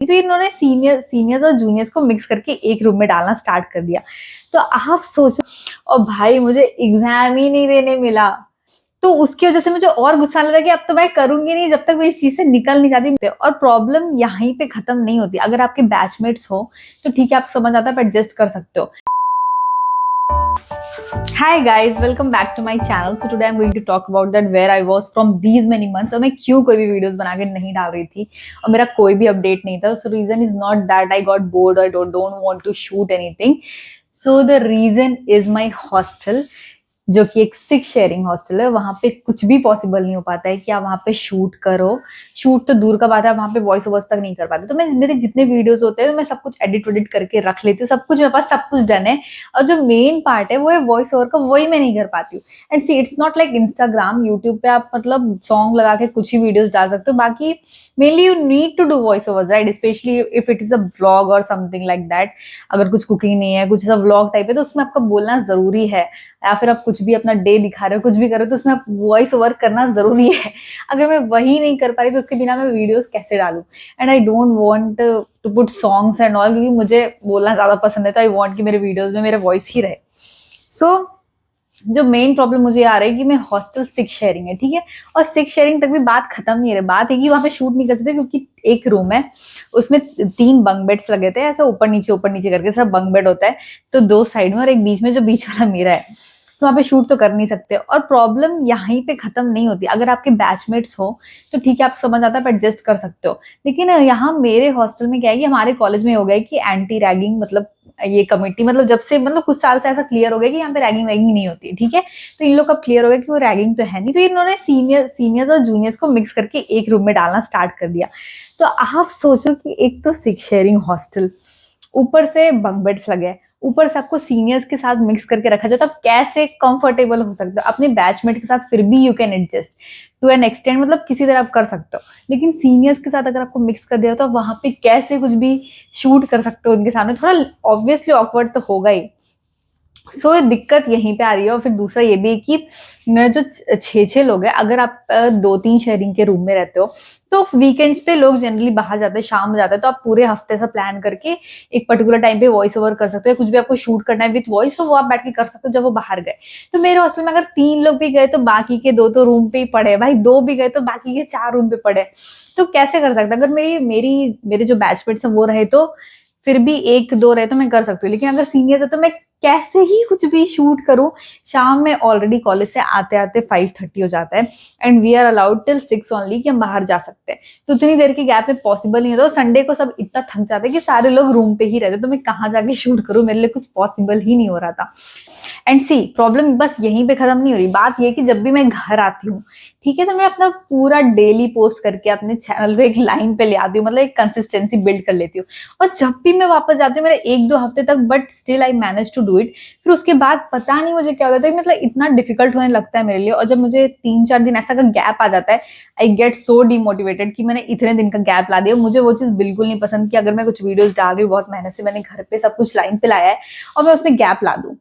तो इन्होंने सीनियर्स और जूनियर्स को मिक्स करके एक रूम में डालना स्टार्ट कर दिया। तो आप सोचो, और भाई मुझे एग्जाम ही नहीं देने मिला, तो उसकी वजह से मुझे और गुस्सा आने लगा कि अब तो मैं करूंगी नहीं जब तक मैं इस चीज से निकल नहीं जाती। और प्रॉब्लम यहीं पे खत्म नहीं होती। अगर आपके बैचमेट्स हो तो ठीक है, आप समझ आता है, आप एडजस्ट कर सकते हो। Hi guys, welcome back to my channel. So today I'm going to talk about that where I was from these many months. और मैं क्यों कोई भी वीडियोस बना के नहीं डाल रही थी और मेरा कोई भी अपडेट नहीं था. So reason is not that I got bored or don't want to shoot anything. So the reason is my hostel, जो कि एक सिक शेयरिंग हॉस्टल है। वहां पे कुछ भी पॉसिबल नहीं हो पाता है कि आप वहां पे शूट करो। शूट तो दूर का बात है, वहां पे वॉइस ओवर्स तक नहीं कर पाते। तो मैं मेरे जितने वीडियोस होते हैं तो मैं सब कुछ एडिट करके रख लेती हूँ, सब कुछ मेरे पास सब कुछ डन है। और जो मेन पार्ट है वो है वॉइस ओवर का, वही मैं नहीं कर पाती हूँ। And see it's not like Instagram, YouTube पे आप मतलब सॉन्ग लगा के कुछ ही वीडियोस डाल सकते हो। बाकी mainly you need to do voice overs, right, specially if it is a vlog और समथिंग लाइक दैट। अगर कुछ कुकिंग नहीं है, कुछ ऐसा व्लॉग टाइप है, तो उसमें आपका बोलना जरूरी है। या फिर आप कुछ भी अपना डे दिखा रहे हो, कुछ भी कर रहे हो, तो उसमें आप वॉइस ओवर करना जरूरी है। अगर मैं वही नहीं कर पा रही तो उसके बिना मैं वीडियोस कैसे डालूं। And I don't want to put songs and all, क्योंकि मुझे बोलना ज्यादा पसंद है। तो आई वांट कि मेरे वीडियोस में मेरा वॉइस ही रहे। सो जो मेन प्रॉब्लम मुझे आ रही है कि मैं हॉस्टल सिक शेयरिंग है, ठीक है। और सिक शेयरिंग तक भी बात खत्म नहीं है, बात है कि वहां पे शूट नहीं कर सकते क्योंकि एक रूम है, उसमें 3 बंक बेड्स लगे थे, ऐसा ऊपर नीचे करके सब बंक बेड होता है। तो 2 साइड में और एक बीच में, जो बीच वाला मेरा है। तो वहां पे शूट तो कर नहीं सकते। और प्रॉब्लम यहीं पे खत्म नहीं होती। अगर आपके बैचमेट्स हो तो ठीक है, आप समझ आता है, आप एडजस्ट कर सकते हो। लेकिन यहाँ मेरे हॉस्टल में क्या है कि हमारे कॉलेज में हो गया है कि एंटी रैगिंग, मतलब ये कमेटी, मतलब जब से, मतलब कुछ साल से ऐसा क्लियर हो गया कि यहाँ पे रैगिंग वैगिंग नहीं होती है, ठीक है। तो इन लोग का क्लियर हो गया कि वो रैगिंग तो है नहीं। तो इन्होंने सीनियर्स और जूनियर्स को मिक्स करके एक रूम में डालना स्टार्ट कर दिया। तो आप सोचो कि एक तो सिक शेयरिंग हॉस्टल, ऊपर से बंक बेड्स लगे, ऊपर से आपको सीनियर्स के साथ मिक्स करके रखा जाए, तो आप कैसे कंफर्टेबल हो सकते हो अपने बैचमेट के साथ। फिर भी you can adjust to an extend, मतलब किसी तरह आप कर सकते हो। लेकिन सीनियर्स के साथ अगर आपको मिक्स कर दिया तो आप वहां पे कैसे कुछ भी शूट कर सकते हो उनके सामने, थोड़ा ऑब्वियसली ऑकवर्ड तो होगा ही। सो दिक्कत यहीं पे आ रही है। और फिर दूसरा ये भी है कि मेरे जो 6 लोग हैं, अगर आप 2-3 शेयरिंग के रूम में रहते हो तो वीकेंड्स पे लोग जनरली बाहर जाते हैं, शाम में जाते हैं। तो आप पूरे हफ्ते से प्लान करके एक पर्टिकुलर टाइम पे वॉइस ओवर कर सकते हो। कुछ भी आपको शूट करना है विथ वॉइस, तो वो आप बैठ के कर सकते हो जब वो बाहर गए। तो मेरे हॉस्टल में अगर 3 लोग भी गए तो बाकी के 2 तो रूम पे ही पड़े, भाई 2 भी गए तो बाकी के 4 रूम पे पड़े। तो कैसे कर सकते? अगर मेरे जो बैचमेट्स हैं वो रहे तो फिर भी 1-2 रहे तो मैं कर सकती हूँ। लेकिन अगर सीनियर है तो मैं कैसे ही कुछ भी शूट करूं। शाम में ऑलरेडी कॉलेज से आते आते 5:30 हो जाता है and we are allowed till 6 only कि हम बाहर जा सकते हैं। तो उतनी देर के गैप में पॉसिबल नहीं होता। संडे को सब इतना थक जाते हैं कि सारे लोग रूम पे ही रहते, तो मैं कहाँ जाके शूट करूं, मेरे लिए कुछ पॉसिबल ही नहीं हो रहा था। एंड सी प्रॉब्लम बस यहीं पे खत्म नहीं हो रही। बात ये कि जब भी मैं घर आती हूँ, ठीक है, तो मैं अपना पूरा डेली पोस्ट करके अपने चैनल पे एक लाइन पे ले आती हूँ, मतलब एक कंसिस्टेंसी बिल्ड कर लेती हूँ। और जब भी मैं वापस जाती हूँ मेरे 1-2 हफ्ते तक, but still I manage to do it. फिर उसके बाद पता नहीं मुझे क्या होता है, मतलब इतना डिफिकल्ट होने लगता है मेरे लिए। और जब मुझे 3-4 दिन ऐसा का गैप आ जाता है, आई गेट सो डिमोटिवेटेड कि मैंने इतने दिन का गैप ला दिया। मुझे वो चीज बिल्कुल नहीं पसंद कि अगर मैं कुछ वीडियोस डाल रही हूँ, बहुत मेहनत से मैंने घर पे सब कुछ लाइन पे लाया है, और मैं उसमें गैप ला दूं।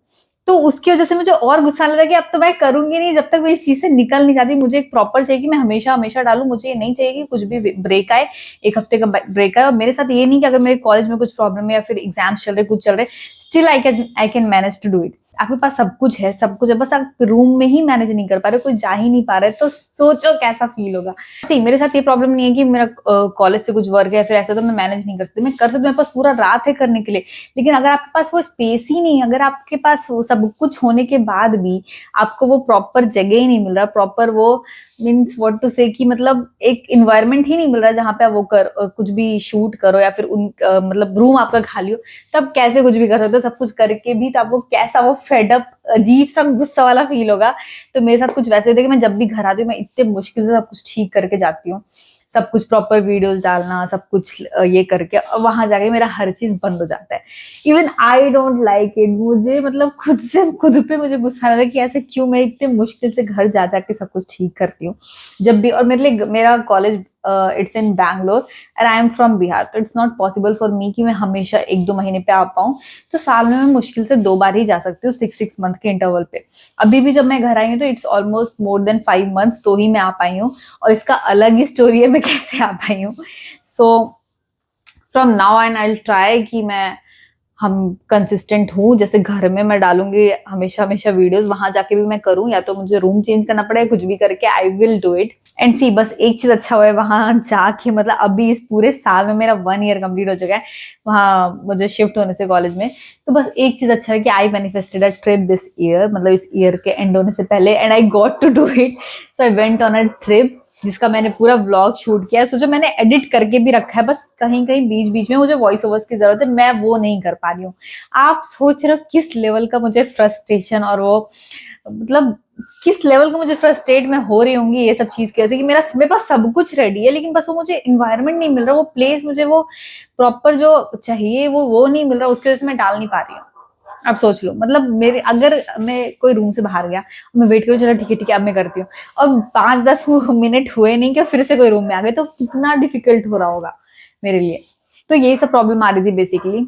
तो उसकी वजह से मुझे और गुस्सा आने लगा कि अब तो मैं करूंगी नहीं जब तक मैं इस चीज से निकल नहीं जाती। मुझे एक प्रॉपर चाहिए कि मैं हमेशा हमेशा डालूं। मुझे ये नहीं चाहिए कि कुछ भी ब्रेक आए, 1 हफ्ते का ब्रेक आए। और मेरे साथ ये नहीं कि अगर मेरे कॉलेज में कुछ प्रॉब्लम है या फिर एग्जाम्स चल रहे, कुछ चल रहे, still I can manage to do it. आपके पास सब कुछ है, सब कुछ है, बस आप रूम में ही मैनेज नहीं कर पा रहे, कोई जा ही नहीं पा रहे, तो सोचो कैसा फील होगा। सी मेरे साथ ये प्रॉब्लम नहीं है कि मेरा कॉलेज से कुछ वर्क है फिर ऐसा, तो मैं मैनेज नहीं कर सकती। मैं कर सकती हूँ, मेरे पास पूरा रात है करने के लिए। लेकिन अगर आपके पास वो स्पेस ही नहीं, अगर आपके पास वो सब कुछ होने के बाद भी आपको वो प्रॉपर जगह ही नहीं मिल रहा, प्रॉपर वो मीन्स व्हाट टू से कि मतलब एक इन्वायरमेंट ही नहीं मिल रहा जहाँ पे आप वो कुछ भी शूट करो, या फिर मतलब रूम आपका खाली हो, तब कैसे कुछ भी कर सकते हो। सब कुछ करके भी तो आपको कैसा वो फेडअप अजीब सा गुस्सा वाला फील होगा। तो मेरे साथ कुछ वैसे होता है कि मैं जब भी घर आती हूँ, मैं इतने मुश्किल से सब कुछ ठीक करके जाती हूँ, सब कुछ प्रॉपर वीडियोस डालना, सब कुछ ये करके, और वहां जाके मेरा हर चीज बंद हो जाता है। Even I don't like it. मुझे मतलब खुद पे मुझे गुस्सा आ रहा है कि ऐसे क्यों मैं इतने मुश्किल से घर जा जाके सब कुछ ठीक करती हूँ जब भी। और मेरे लिए मेरा college it's in Bangalore and I am from Bihar, तो it's not possible for me कि मैं हमेशा 1-2 महीने पे आ पाऊँ। तो साल में मैं मुश्किल से 2 बार ही जा सकती हूँ, 6 मंथ के इंटरवल पे। अभी भी जब मैं घर आई हूँ तो it's almost more than 5 months तो ही मैं आ पाई हूँ। और इसका अलग ही स्टोरी है मैं कैसे आ पाई हूँ। So from now and I will try कि मैं हम कंसिस्टेंट हूँ, जैसे घर में मैं डालूंगी हमेशा हमेशा वीडियोस, वहां जाके भी मैं करूँ, या तो मुझे रूम चेंज करना पड़े, कुछ भी करके I will do it. And see, बस एक चीज अच्छा हुआ है वहां जाके, मतलब अभी इस पूरे साल में मेरा 1 ईयर कंप्लीट हो चुका है वहां मुझे शिफ्ट होने से कॉलेज में। तो बस एक चीज अच्छा है कि I manifested a trip this year, मतलब इस ईयर के एंड होने से पहले, and I got to do it. So I went on a trip जिसका मैंने पूरा व्लॉग शूट किया है। सोचो मैंने एडिट करके भी रखा है, बस कहीं कहीं बीच बीच में मुझे वॉइस ओवर्स की जरूरत है, मैं वो नहीं कर पा रही हूँ। आप सोच रहे हो किस लेवल का मुझे फ्रस्ट्रेशन और वो, मतलब किस लेवल का मुझे फ्रस्ट्रेट में हो रही होंगी ये सब चीज कैसे, कि मेरे पास सब कुछ रेडी है, लेकिन बस वो मुझे इन्वायरमेंट नहीं मिल रहा, वो प्लेस मुझे वो प्रॉपर जो चाहिए वो नहीं मिल रहा, उसकी वजह से मैं डाल नहीं पा रही हूँ। अब सोच लो, मतलब मेरे, अगर मैं कोई रूम से बाहर गया, मैं वेट करूँ, चलो ठीक है अब मैं करती हूँ, और 5-10 मिनट हुए नहीं कि फिर से कोई रूम में आ गए, तो कितना डिफिकल्ट हो रहा होगा मेरे लिए। तो यही सब प्रॉब्लम आ रही थी बेसिकली।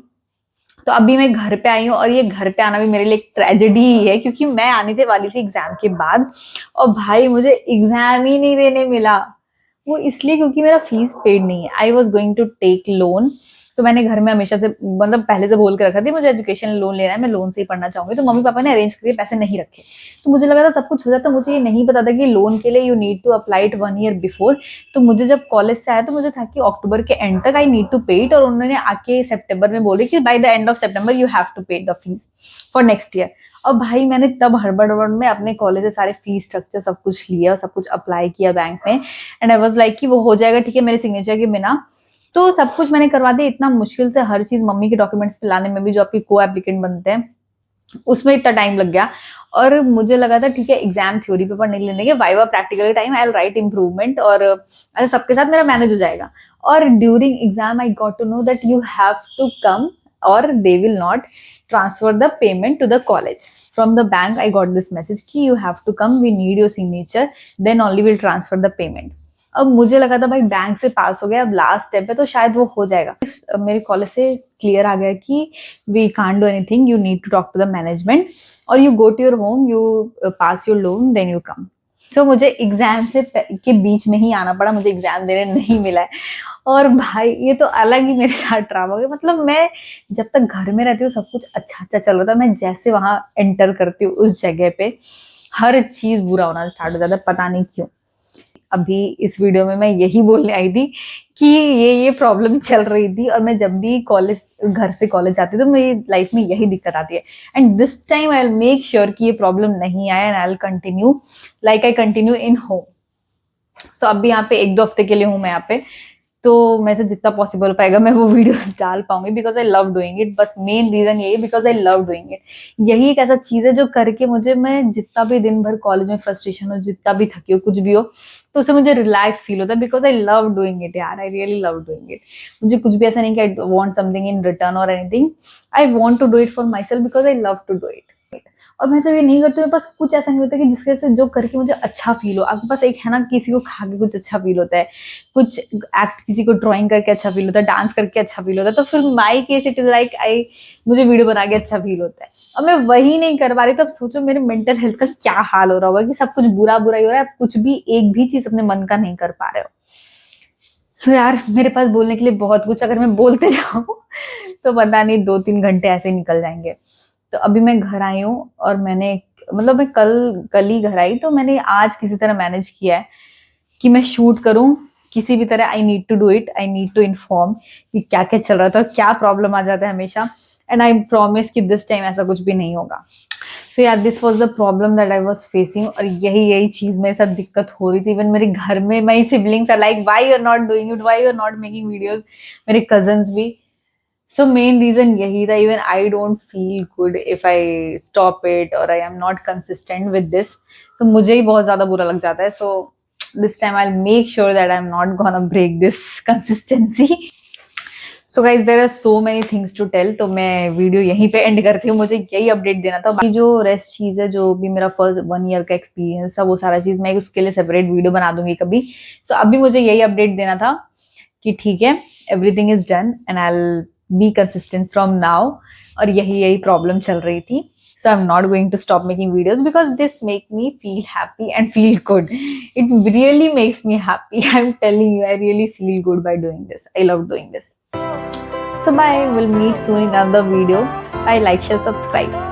तो अभी मैं घर पे आई हूँ, और ये घर पे आना भी मेरे लिए एक ट्रेजेडी ही है, क्योंकि मैं आने थे वाली थी एग्जाम के बाद, और भाई मुझे एग्जाम ही नहीं देने मिला। वो इसलिए क्योंकि मेरा फीस पेड नहीं है, I was going to take loan. So मैंने घर में हमेशा से, मतलब पहले से बोल के रखा थी मुझे एजुकेशन लोन लेना है, मैं लोन से ही पढ़ना चाहूंगी, तो मम्मी पापा ने अरेंज करके पैसे नहीं रखे। तो मुझे लगा था सब कुछ हो जाता, मुझे ये नहीं पता था कि लोन के लिए you need to apply it 1 year before. तो मुझे जब कॉलेज से आया तो मुझे था कि अक्टूबर के एंड तक I need to pay it, और उन्होंने आके सितंबर में बोले कि by the end of September you have to pay the fees for next year. और भाई मैंने तब हड़बड़ में अपने कॉलेज से सारे फीस स्ट्रक्चर सब कुछ लिया और सब कुछ अप्लाई किया बैंक में, एंड आई वाज लाइक कि वो हो जाएगा ठीक है मेरे सिग्नेचर के बिना। तो सब कुछ मैंने करवा दिया, इतना मुश्किल से हर चीज, मम्मी के डॉक्यूमेंट्स लाने में भी जो आपके को एप्लीकेंट बनते हैं उसमें इतना टाइम लग गया। और मुझे लगा था ठीक है एग्जाम थ्योरी पेपर नहीं लेने के, viva practical time I will write improvement, और ऐसे सबके साथ मेरा मैनेज हो जाएगा। और during exam I got to know that you have to come, और they will not transfer the payment to the college from the bank. I got this message कि you have to come, we need your signature, then only will transfer the payment. अब मुझे लगा था भाई bank से पास हो गया, अब लास्ट स्टेप है तो शायद वो हो जाएगा। मेरे कॉलेज से क्लियर आ गया कि we can't do anything, you need to talk to the management, और you go to your home, you pass your loan, then you come. So मुझे एग्जाम से के बीच में ही आना पड़ा, मुझे एग्जाम देने नहीं मिला है। और भाई ये तो अलग ही मेरे साथ ड्रामा हो गया। मतलब मैं जब तक घर में रहती हूँ सब कुछ अच्छा अच्छा चल रहा था, मैं जैसे वहां एंटर करती हूँ उस जगह पे हर चीज बुरा होना स्टार्ट हो जाता है, पता नहीं क्यों। अभी इस वीडियो में मैं यही बोलने आई थी कि ये प्रॉब्लम चल रही थी, और मैं जब भी कॉलेज, घर से कॉलेज जाती हूँ तो मेरी लाइफ में यही दिक्कत आती है। And this time I will make sure कि ये प्रॉब्लम नहीं आए, and I will continue like I continue in home. So अभी यहाँ पे 1-2 हफ्ते के लिए हूँ मैं यहाँ पे, तो मैं से जितना पॉसिबल पाएगा मैं वो वीडियोस डाल पाऊंगी, because I love doing it. बस मेन रीजन यही, because I love doing it. यही एक ऐसा चीज है जो करके मुझे, मैं जितना भी दिन भर कॉलेज में फ्रस्ट्रेशन हो, जितना भी थकी हो, कुछ भी हो, तो उससे मुझे रिलैक्स फील होता है, because I love doing it यार, I really love doing it. मुझे कुछ भी ऐसा नहीं कि I want something in return और anything, I want to do it for myself, because I love to do it. और मैं जब ये नहीं करती हूँ, बस कुछ ऐसा नहीं होता कि जिसके से जो करके मुझे अच्छा फील हो। आपके पास एक है ना, किसी को खा के कुछ अच्छा फील होता है, कुछ एक्ट, किसी को ड्राइंग करके अच्छा फील होता है, डांस करके अच्छा फील होता है, तो फिर my case it is like मुझे वीडियो बना के अच्छा फील होता है, और मैं वही नहीं कर पा रही। तो अब सोचो मेरे मेंटल हेल्थ का क्या हाल हो रहा होगा, कि सब कुछ बुरा बुरा ही हो रहा है, आप कुछ भी एक भी चीज अपने मन का नहीं कर पा रहे हो। सो यार मेरे पास बोलने के लिए बहुत कुछ, अगर मैं बोलते जाऊं तो पता नहीं 2-3 घंटे ऐसे निकल जाएंगे। तो अभी मैं घर आई हूँ, और मैंने, मतलब मैं कल ही घर आई, तो मैंने आज किसी तरह मैनेज किया है कि मैं शूट करूं किसी भी तरह। I need to do it, I need to inform कि क्या क्या चल रहा था, क्या प्रॉब्लम आ जाता है हमेशा, एंड आई प्रॉमिस कि दिस टाइम ऐसा कुछ भी नहीं होगा। सो यार this was the problem that I was facing, और यही चीज मेरे साथ दिक्कत हो रही थी। इवन मेरे घर में my siblings are like why you are not doing it, why you are not making videos, मेरे कजन्स भी। सो मेन रीजन यही था, even I don't feel good if I stop it और I am not consistent with this, तो मुझे ही बहुत ज्यादा बुरा लग जाता है। So this time I will make sure that I am not gonna break this consistency. So guys there are so many things to tell, तो मैं वीडियो यहीं पे एंड करती हूँ। मुझे यही अपडेट देना था, बाकी जो रेस्ट चीज है, जो भी मेरा फर्स्ट 1 ईयर का एक्सपीरियंस है, वो सारा चीज मैं उसके लिए सेपरेट वीडियो बना दूंगी कभी। सो अभी मुझे यही अपडेट देना था कि ठीक है, everything is done and I will be consistent from now. और यही प्रॉब्लम चल रही थी। So I'm not going to stop making videos because this make me feel happy and feel good. It really makes me happy. I'm telling you, I really feel good by doing this. I love doing this. So bye, we'll meet soon in another video. Bye, like, share, subscribe.